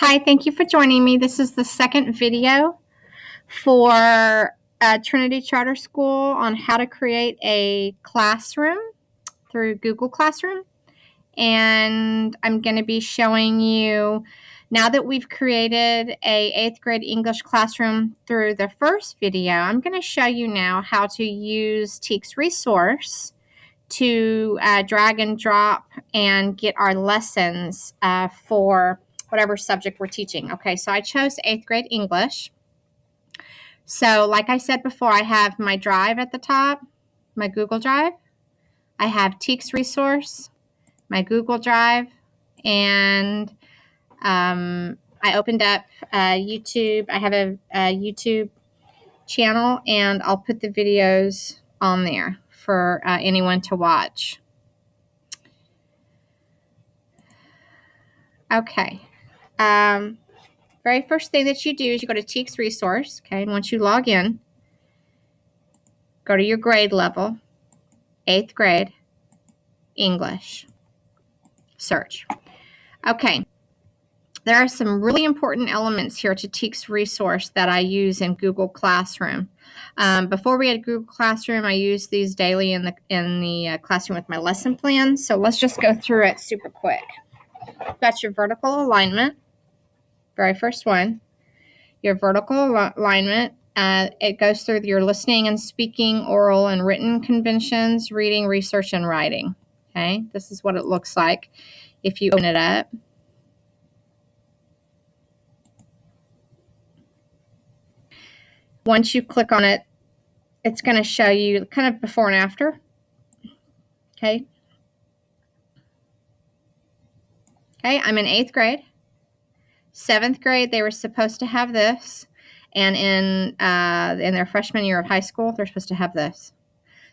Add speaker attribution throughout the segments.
Speaker 1: Hi, thank you for joining me. This is the second video for Trinity Charter School on how to create a classroom through Google Classroom. And I'm going to be showing you, now that we've created a 8th grade English classroom through the first video, I'm going to show you now how to use TEKS Resource to drag and drop and get our lessons for whatever subject we're teaching. Okay, so I chose 8th grade English. So like I said before, I have my drive at the top, my Google Drive. I have TEKS Resource, my Google Drive, and I opened up YouTube. I have a YouTube channel, and I'll put the videos on there for anyone to watch. Okay. Very first thing that you do is you go to TEKS Resource, okay, and once you log in, go to your grade level, 8th grade, English, search. Okay, there are some really important elements here to TEKS Resource that I use in Google Classroom. Before we had Google Classroom, I used these daily in the classroom with my lesson plan, so let's just go through it super quick. That's your vertical alignment, very first one. Your vertical alignment, it goes through your listening and speaking, oral and written conventions, reading, research, and writing. Okay, this is what it looks like if you open it up. Once you click on it, it's going to show you kind of before and after. Okay. Okay, I'm in 8th grade. 7th grade, they were supposed to have this. And in their freshman year of high school, they're supposed to have this.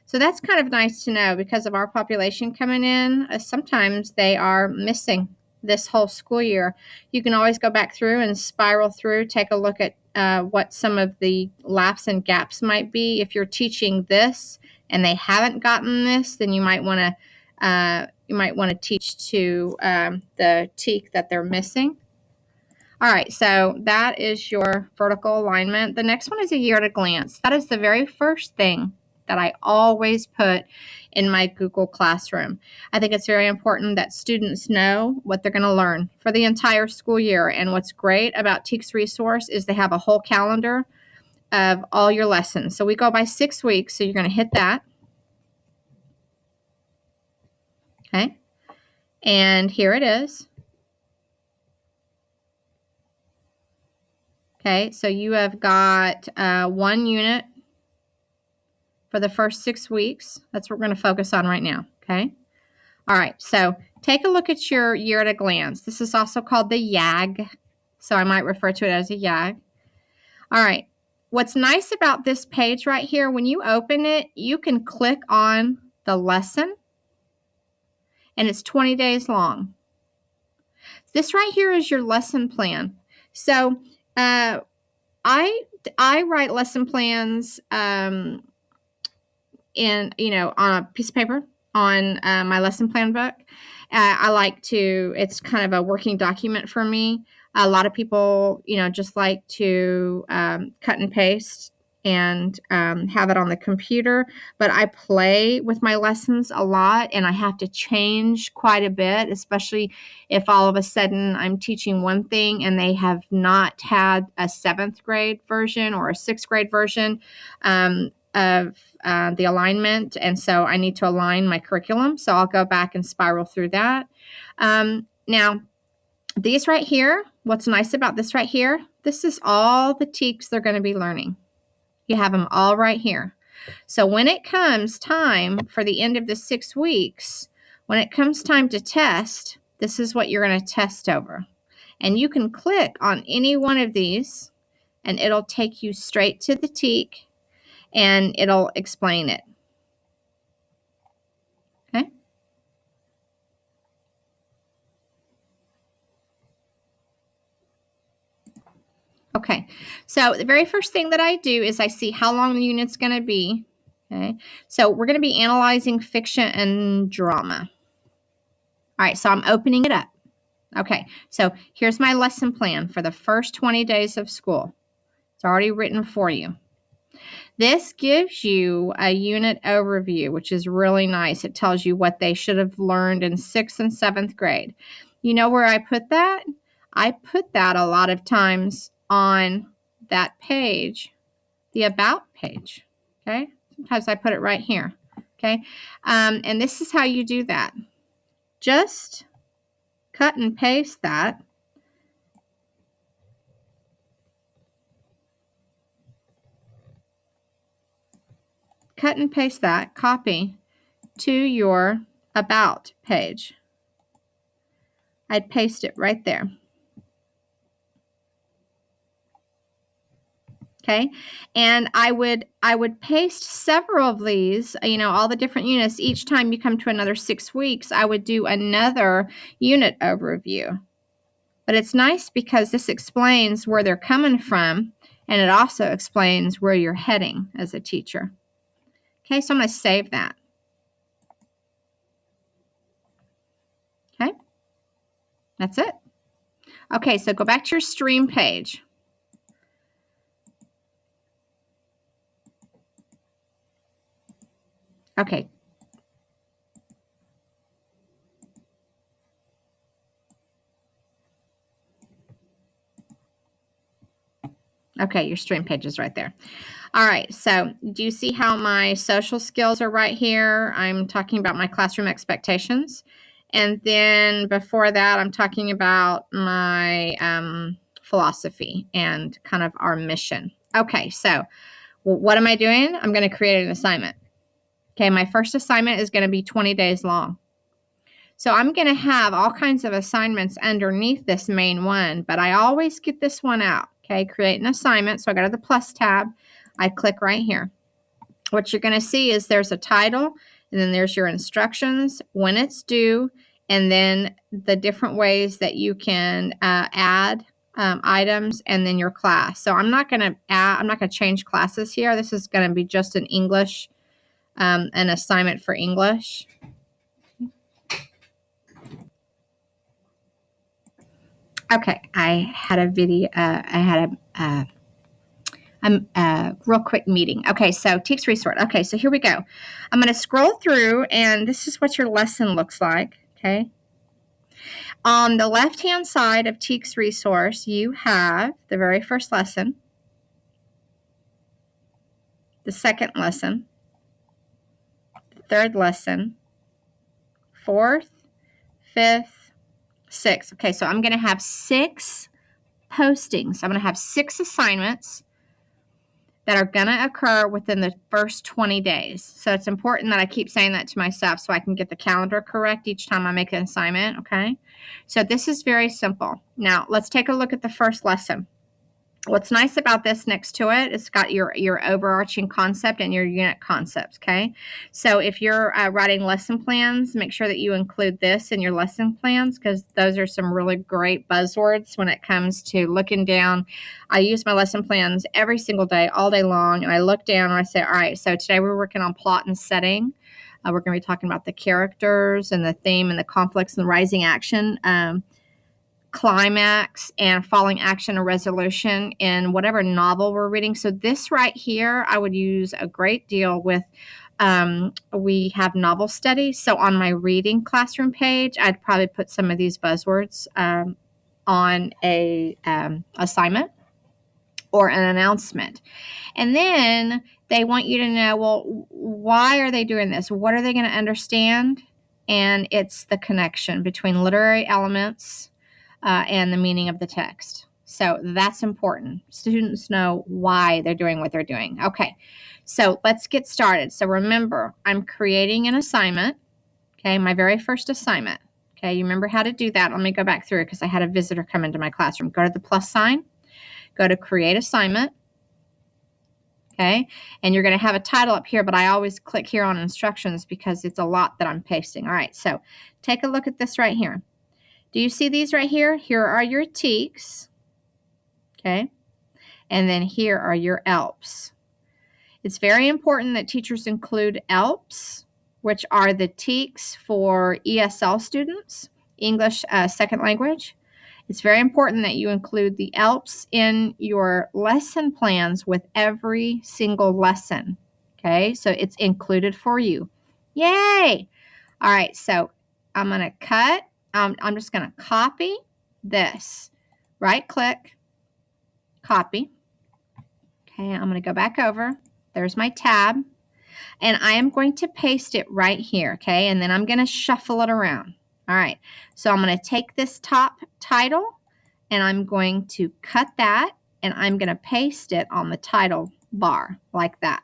Speaker 1: So that's kind of nice to know because of our population coming in. Sometimes they are missing this whole school year. You can always go back through and spiral through, take a look at what some of the laps and gaps might be. If you're teaching this and they haven't gotten this, then you might want to teach to the TEK that they're missing. All right, so that is your vertical alignment. The next one is a year at a glance. That is the very first thing that I always put in my Google Classroom. I think it's very important that students know what they're going to learn for the entire school year. And what's great about TEKS Resource is they have a whole calendar of all your lessons. So we go by 6 weeks, so you're going to hit that. Okay, and here it is. Okay, so you have got 1 unit for the first 6 weeks. That's what we're going to focus on right now, okay? All right, so take a look at your year at a glance. This is also called the YAG, so I might refer to it as a YAG. All right, what's nice about this page right here, when you open it, you can click on the lesson, and it's 20 days long. This right here is your lesson plan. So I write lesson plans on a piece of paper on my lesson plan book. I like to, it's kind of a working document for me. A lot of people, just like to cut and paste and have it on the computer, but I play with my lessons a lot and I have to change quite a bit, especially if all of a sudden I'm teaching one thing and they have not had a 7th grade version or a 6th grade version of the alignment, and so I need to align my curriculum. So I'll go back and spiral through that. Now, these right here, what's nice about this right here, this is all the TEKS they're going to be learning. You have them all right here. So when it comes time for the end of the 6 weeks, when it comes time to test, this is what you're going to test over. And you can click on any one of these, and it'll take you straight to the TEK, and it'll explain it. Okay. Okay, so the very first thing that I do is I see how long the unit's going to be. Okay, so we're going to be analyzing fiction and drama. All right, so I'm opening it up. Okay, so here's my lesson plan for the first 20 days of school. It's already written for you. This gives you a unit overview, which is really nice. It tells you what they should have learned in 6th and 7th grade. You know where I put that? I put that a lot of times on that page, the About page, okay? Sometimes I put it right here, okay? And this is how you do that. Just cut and paste that. Cut and paste that, copy to your About page. I'd paste it right there. Okay, and I would paste several of these, all the different units. Each time you come to another 6 weeks, I would do another unit overview. But it's nice because this explains where they're coming from, and it also explains where you're heading as a teacher. Okay, so I'm going to save that. Okay, that's it. Okay, so go back to your stream page. Okay. Okay, your stream page is right there. All right, so do you see how my social skills are right here? I'm talking about my classroom expectations. And then before that, I'm talking about my philosophy and kind of our mission. Okay, so what am I doing? I'm going to create an assignment. Okay, my first assignment is going to be 20 days long. So I'm going to have all kinds of assignments underneath this main one, but I always get this one out. Okay, create an assignment. So I go to the plus tab. I click right here. What you're going to see is there's a title, and then there's your instructions, when it's due, and then the different ways that you can add items, and then your class. So I'm not going to change classes here. This is going to be just an English, an assignment for English. Okay, I had a video. I had a real quick meeting. Okay, so TEKS Resource. Okay, so here we go. I'm going to scroll through, and this is what your lesson looks like. Okay. On the left-hand side of TEKS Resource, you have the very first lesson, the second lesson, the third lesson, fourth, fifth, sixth. Okay, so I'm going to have 6 postings. I'm going to have 6 assignments that are going to occur within the first 20 days. So it's important that I keep saying that to myself so I can get the calendar correct each time I make an assignment, okay? So this is very simple. Now, let's take a look at the first lesson. What's nice about this next to it, it's got your overarching concept and your unit concepts, okay? So if you're writing lesson plans, make sure that you include this in your lesson plans because those are some really great buzzwords when it comes to looking down. I use my lesson plans every single day, all day long, and I look down and I say, all right, so today we're working on plot and setting. We're going to be talking about the characters and the theme and the conflicts and the rising action, climax and falling action or resolution in whatever novel we're reading. So this right here, I would use a great deal with, we have novel studies. So on my reading classroom page, I'd probably put some of these buzzwords on a assignment or an announcement. And then they want you to know, well, why are they doing this? What are they going to understand? And it's the connection between literary elements and the meaning of the text. So that's important. Students know why they're doing what they're doing. Okay, so let's get started. So remember, I'm creating an assignment, okay, my very first assignment. Okay, you remember how to do that. Let me go back through it because I had a visitor come into my classroom. Go to the plus sign, go to create assignment, okay, and you're going to have a title up here, but I always click here on instructions because it's a lot that I'm pasting. All right, so take a look at this right here. Do you see these right here? Here are your TEKS, okay? And then here are your ELPs. It's very important that teachers include ELPs, which are the TEKS for ESL students, English second language. It's very important that you include the ELPs in your lesson plans with every single lesson. Okay, so it's included for you. Yay! All right, so I'm going to cut. I'm just going to copy this. Right click, copy. Okay, I'm going to go back over. There's my tab. And I am going to paste it right here, okay? And then I'm going to shuffle it around. All right, so I'm going to take this top title and I'm going to cut that and I'm going to paste it on the title bar like that.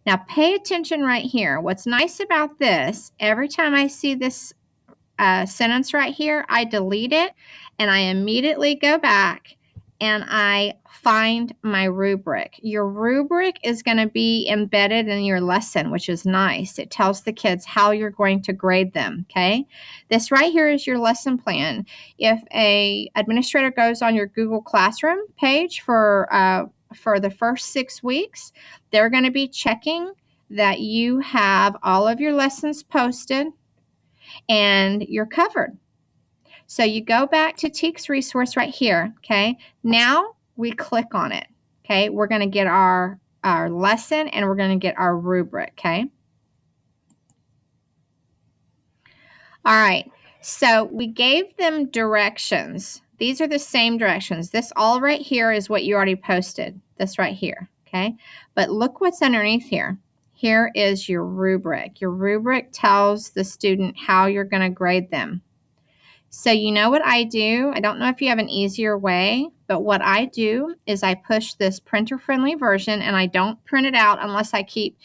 Speaker 1: Now pay attention right here. What's nice about this, every time I see this sentence right here, I delete it and I immediately go back and I find my rubric. Your rubric is going to be embedded in your lesson, which is nice. It tells the kids how you're going to grade them, okay? This right here is your lesson plan. If a administrator goes on your Google Classroom page for the first 6 weeks, they're going to be checking that you have all of your lessons posted and you're covered. So you go back to TEKS Resource right here, okay? Now we click on it, okay? We're going to get our lesson and we're going to get our rubric, okay? All right, so we gave them directions. These are the same directions. This all right here is what you already posted, this right here, okay? But look what's underneath here. Here is your rubric. Your rubric tells the student how you're going to grade them. So you know what I do? I don't know if you have an easier way, but what I do is I push this printer-friendly version and I don't print it out unless I keep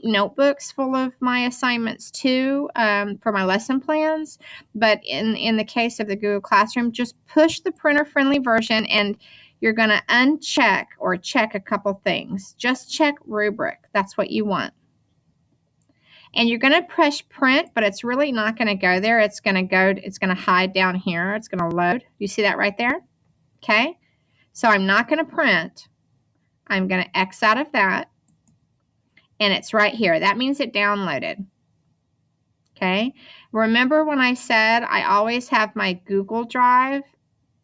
Speaker 1: notebooks full of my assignments too for my lesson plans. But in the case of the Google Classroom, just push the printer-friendly version and you're going to uncheck or check a couple things. Just check rubric. That's what you want. And you're going to press print, but it's really not going to go there. It's going to hide down here. It's going to load. You see that right there? Okay. So I'm not going to print. I'm going to X out of that. And it's right here. That means it downloaded. Okay. Remember when I said I always have my Google Drive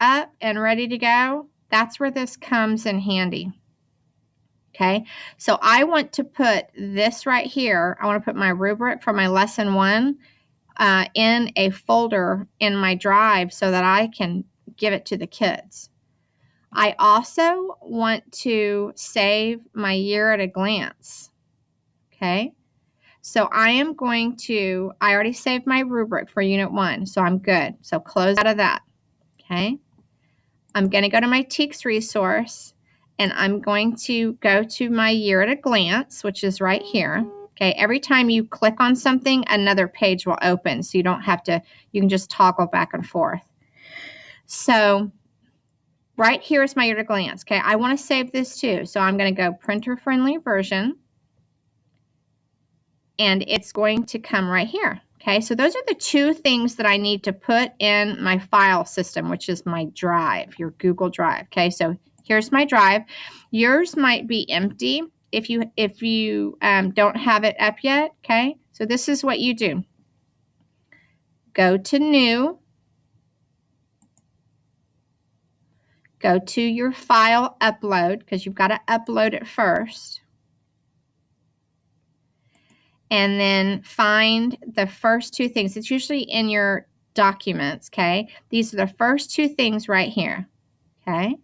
Speaker 1: up and ready to go? That's where this comes in handy. Okay, so I want to put this right here. I want to put my rubric for my lesson 1 in a folder in my drive so that I can give it to the kids. I also want to save my year at a glance. Okay, so I already saved my rubric for Unit 1, so I'm good. So close out of that. Okay, I'm going to go to my TEKS resource. And I'm going to go to my year at a glance, which is right here. Okay, every time you click on something, another page will open. So you don't have to, you can just toggle back and forth. So right here is my year at a glance. Okay, I want to save this too. So I'm going to go printer friendly version. And it's going to come right here. Okay, so those are the 2 things that I need to put in my file system, which is my drive, your Google Drive. Okay, so here's my drive. Yours might be empty if you don't have it up yet. Okay, so this is what you do. Go to New. Go to your file upload because you've got to upload it first. And then find the first 2 things. It's usually in your documents, okay? These are the first 2 things right here, okay?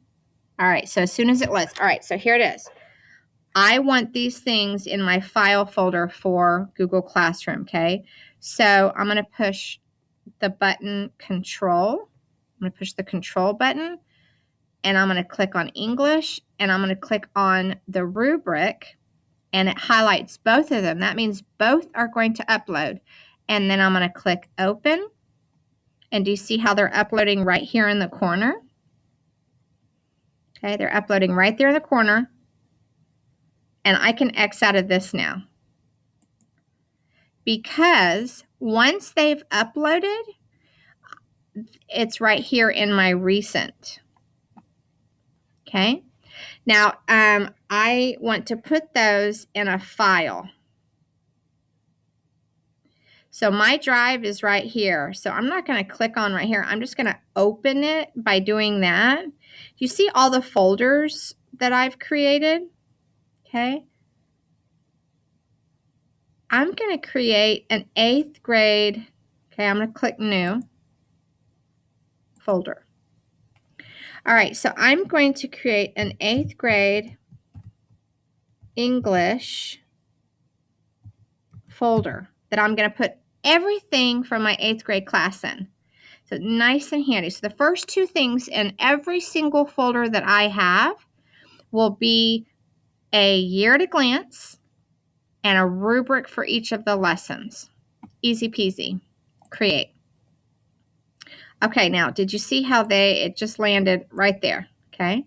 Speaker 1: All right, so as soon as it loads. All right, so here it is. I want these things in my file folder for Google Classroom, okay? So I'm going to push the button Control. I'm going to push the Control button, and I'm going to click on English, and I'm going to click on the rubric, and it highlights both of them. That means both are going to upload. And then I'm going to click Open. And do you see how they're uploading right here in the corner? Okay, they're uploading right there in the corner. And I can X out of this now. Because once they've uploaded, it's right here in my recent. Okay. Now, I want to put those in a file. So my drive is right here. So I'm not going to click on right here. I'm just going to open it by doing that. You see all the folders that I've created? Okay. I'm going to create an 8th grade. Okay, I'm going to click new folder. All right, so I'm going to create an 8th grade English folder that I'm going to put everything from my 8th grade class in. So nice and handy. So the first 2 things in every single folder that I have will be a year at a glance and a rubric for each of the lessons. Easy peasy. Create. Okay, now did you see how it just landed right there? Okay.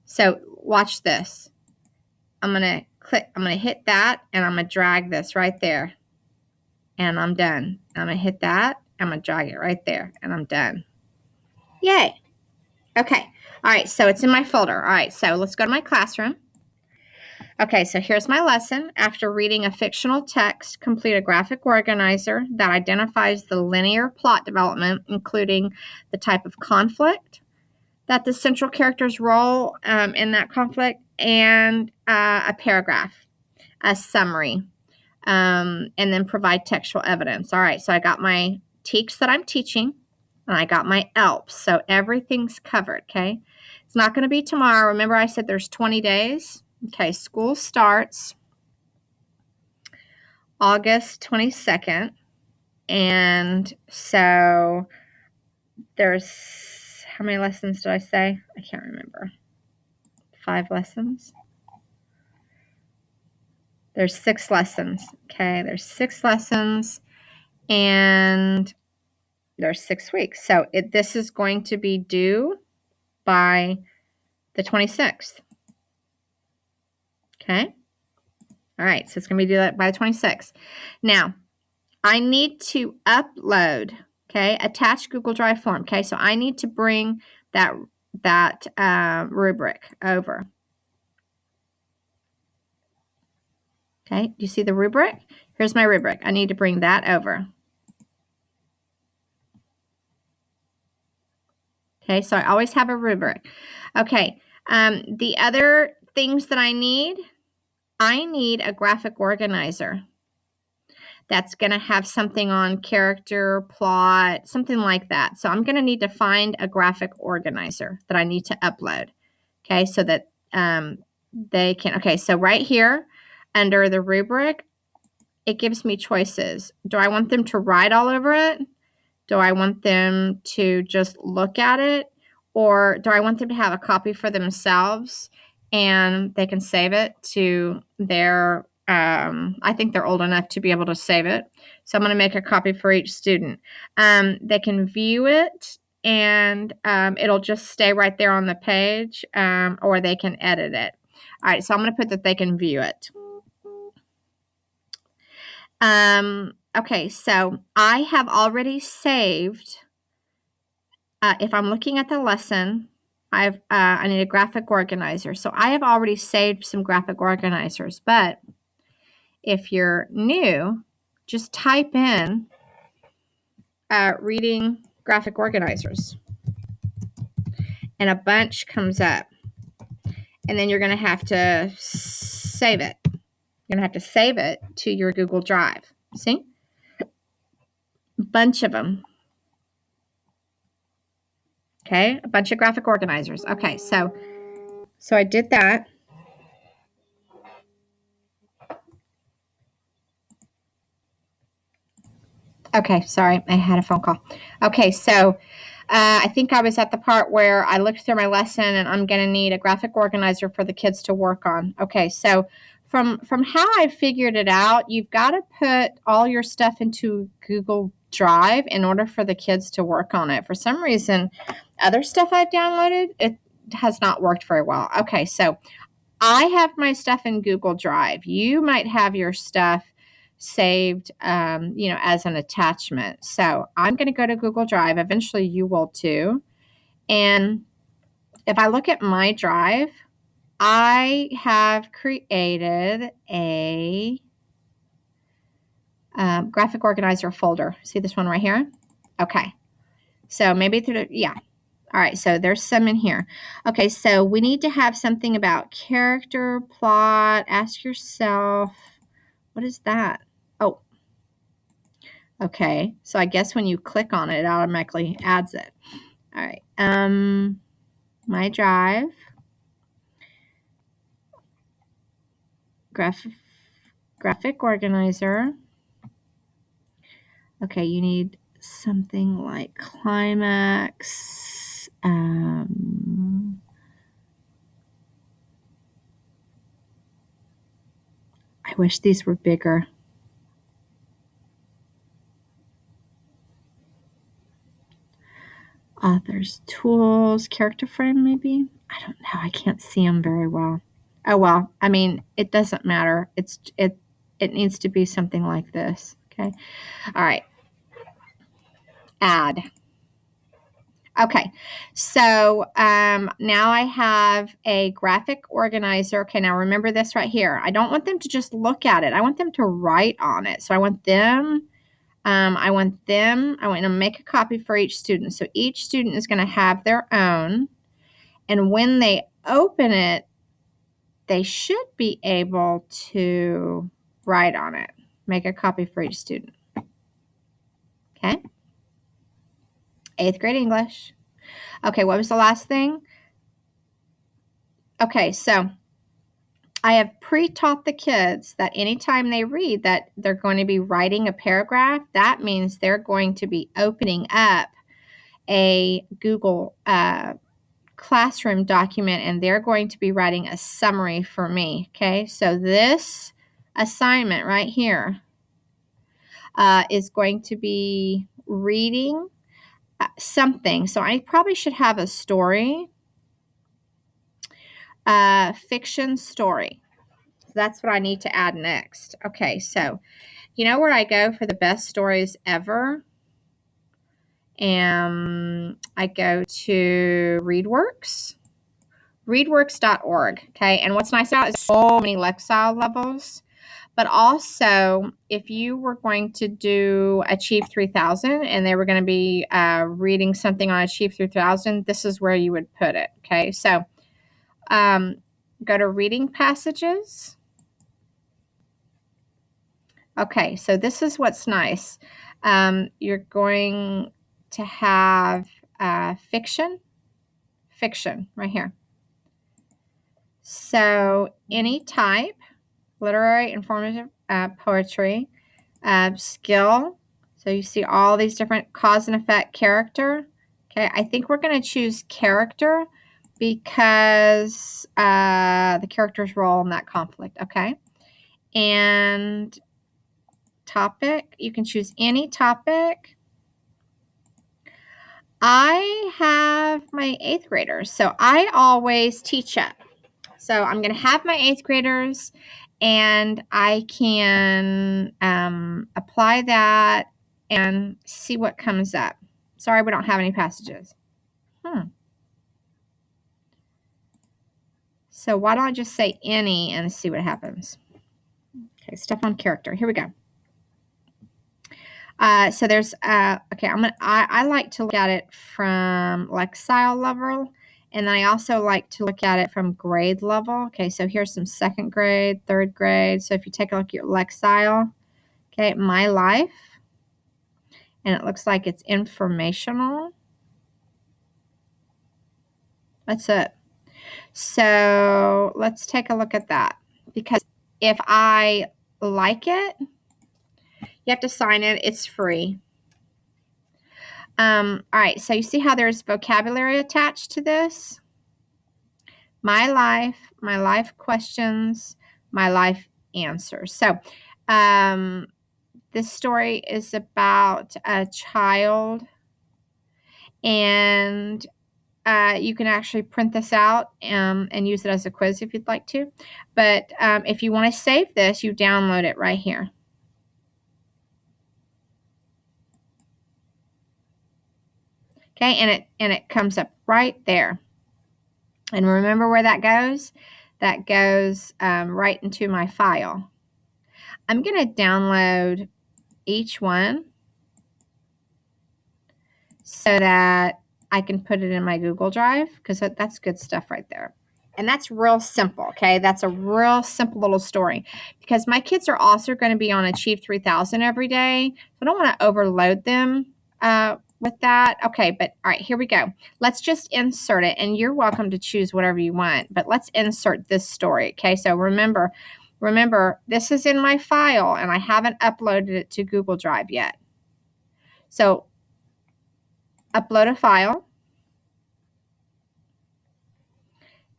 Speaker 1: So watch this. I'm going to hit that and I'm going to drag this right there. And I'm done. I'm going to hit that. I'm going to drag it right there and I'm done. Yay. Okay. All right. So it's in my folder. All right. So let's go to my classroom. Okay. So here's my lesson. After reading a fictional text, complete a graphic organizer that identifies the linear plot development, including the type of conflict that the central character's role in that conflict, and a paragraph, a summary, and then provide textual evidence. All right, so I got my TEKS that I'm teaching, and I got my ELPs, so everything's covered, okay? It's not going to be tomorrow. Remember I said there's 20 days? Okay, school starts August 22nd, and so there's, how many lessons did I say? I can't remember. 5 lessons? There's 6 lessons, okay? There's 6 lessons, and there's 6 weeks. So this is going to be due by the 26th. Okay? All right, so it's going to be due by the 26th. Now, I need to upload, okay, attach Google Drive form. Okay, so I need to bring that rubric over. Okay, do you see the rubric? Here's my rubric. I need to bring that over. Okay, so I always have a rubric. Okay, the other things that I need a graphic organizer that's going to have something on character, plot, something like that. So I'm going to need to find a graphic organizer that I need to upload. Okay, so that they can, okay, so right here under the rubric, it gives me choices. Do I want them to write all over it? Do I want them to just look at it? Or do I want them to have a copy for themselves and they can save it to their, I think they're old enough to be able to save it. So I'm going to make a copy for each student. They can view it and it'll just stay right there on the page, or they can edit it. All right, so I'm going to put that they can view it. Okay, so I have already saved, if I'm looking at the lesson, I need a graphic organizer. So I have already saved some graphic organizers, but if you're new, just type in reading graphic organizers and a bunch comes up. And then you're going to have to save it. You're going to have to save it to your Google Drive. See? A bunch of them. Okay, a bunch of graphic organizers. Okay, so I did that. Okay, sorry, I had a phone call. Okay, so I think I was at the part where I looked through my lesson and I'm going to need a graphic organizer for the kids to work on. Okay, so from how I figured it out, you've got to put all your stuff into Google Drive in order for the kids to work on it. For some reason, other stuff I've downloaded, it has not worked very well. Okay, so I have my stuff in Google Drive. You might have your stuff saved, as an attachment. So I'm going to go to Google Drive. Eventually you will too. And if I look at my drive, I have created a graphic organizer folder. See this one right here? Okay. So maybe through the, yeah. All right, so there's some in here. Okay, so we need to have something about character, plot, ask yourself, what is that? Oh, okay. So I guess when you click on it, it automatically adds it. All right, my drive, graphic organizer. Okay, you need something like climax. I wish these were bigger. Authors, tools, character frame, maybe? I don't know. I can't see them very well. Oh well. I mean, it doesn't matter. It needs to be something like this. Okay. All right. Add. Okay, so now I have a graphic organizer. Okay, now remember this right here. I don't want them to just look at it. I want them to write on it. So I want them, I want to make a copy for each student. So each student is going to have their own. And when they open it, they should be able to write on it. Make a copy for each student. Okay. 8th grade English. Okay, what was the last thing? Okay, so I have pre-taught the kids that anytime they read that they're going to be writing a paragraph. That means they're going to be opening up a Google Classroom document and they're going to be writing a summary for me. Okay, so this assignment right here is going to be reading something. So I probably should have a story, fiction story. That's what I need to add next. Okay, so you know where I go for the best stories ever? And I go to ReadWorks, readworks.org. Okay, and what's nice about it is so many Lexile levels. But also, if you were going to do Achieve 3000 and they were going to be reading something on Achieve 3000, this is where you would put it. Okay, so go to Reading Passages. Okay, so this is what's nice. You're going to have fiction right here. So any type, literary, informative, poetry, skill. So you see all these different cause and effect, character. Okay, I think we're going to choose character because the character's role in that conflict. Okay, and topic, you can choose any topic. I have my 8th graders, so I always teach up. So I'm going to have my 8th graders and I can apply that and see what comes up. Sorry, we don't have any passages. So why don't I just say any and see what happens? Okay, stuff on character. Here we go. So there's, okay, I like to look at it from Lexile level, and then I also like to look at it from grade level. Okay, so here's some 2nd grade, 3rd grade. So if you take a look at your Lexile, okay, My Life, and it looks like it's informational. That's it. So let's take a look at that, because if I like it, you have to sign it. It's free. All right, so you see how there's vocabulary attached to this? My life questions, my life answers. So this story is about a child, and you can actually print this out and use it as a quiz if you'd like to. But if you want to save this, you download it right here. Okay, and it comes up right there. And remember where that goes? That goes right into my file. I'm going to download each one so that I can put it in my Google Drive, because that's good stuff right there. And that's real simple, okay? That's a real simple little story, because my kids are also going to be on Achieve 3000 every day. So I don't want to overload them with that. Okay, but all right, here we go. Let's just insert it, and you're welcome to choose whatever you want, but let's insert this story, okay? So remember, this is in my file, and I haven't uploaded it to Google Drive yet. So upload a file.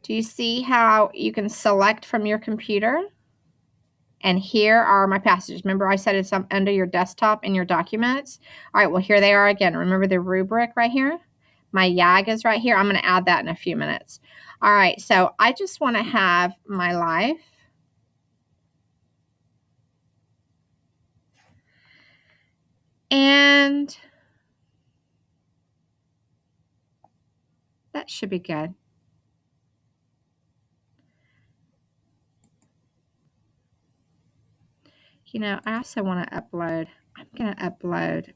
Speaker 1: Do you see how you can select from your computer? And here are my passages. Remember I said it's under your desktop in your documents? All right, well, here they are again. Remember the rubric right here? My YAG is right here. I'm going to add that in a few minutes. All right, so I just want to have my life. And that should be good. You know, I also want to upload. I'm going to upload.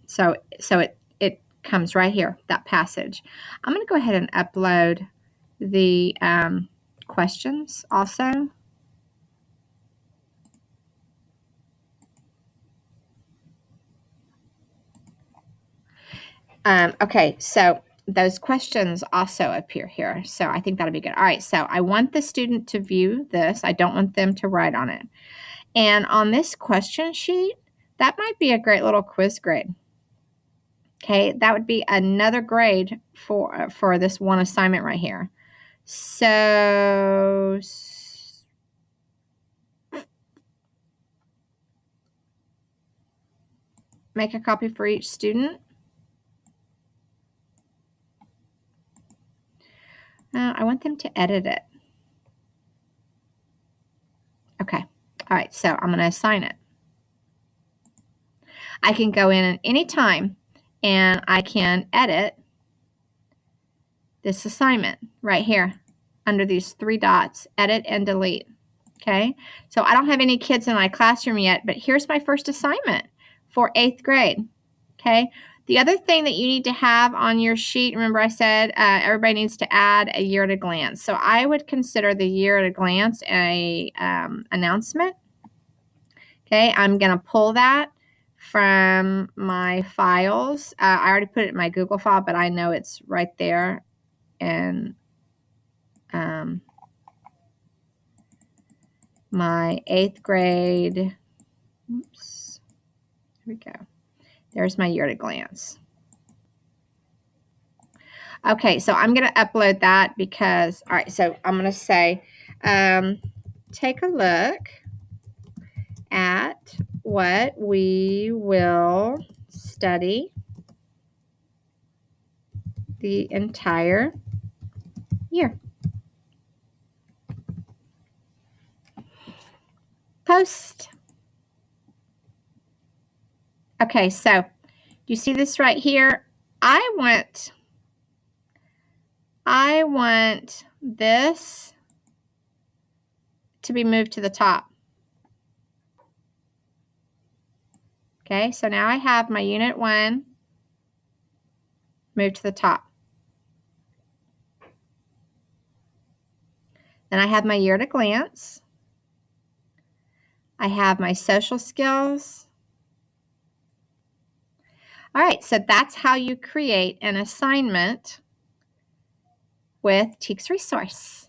Speaker 1: So it comes right here, that passage. I'm going to go ahead and upload the questions also. Okay, so those questions also appear here. So I think that'll be good. All right, so I want the student to view this. I don't want them to write on it. And on this question sheet, that might be a great little quiz grade. Okay, that would be another grade for this one assignment right here. So make a copy for each student. I want them to edit it. Okay, all right, so I'm going to assign it. I can go in at any time and I can edit this assignment right here under these three dots, edit and delete. Okay, so I don't have any kids in my classroom yet, but here's my first assignment for 8th grade. Okay, the other thing that you need to have on your sheet, remember I said everybody needs to add a year at a glance. So I would consider the year at a glance a announcement. Okay, I'm going to pull that from my files. I already put it in my Google file, but I know it's right there. And my 8th grade, oops, here we go. There's my year at a glance. Okay, so I'm going to upload that because, all right, so I'm going to say, take a look at what we will study the entire year. Post. Okay, so you see this right here? I want this to be moved to the top. Okay, so now I have my Unit 1 moved to the top. Then I have my year at a glance. I have my social skills. All right, so that's how you create an assignment with TEKS Resource.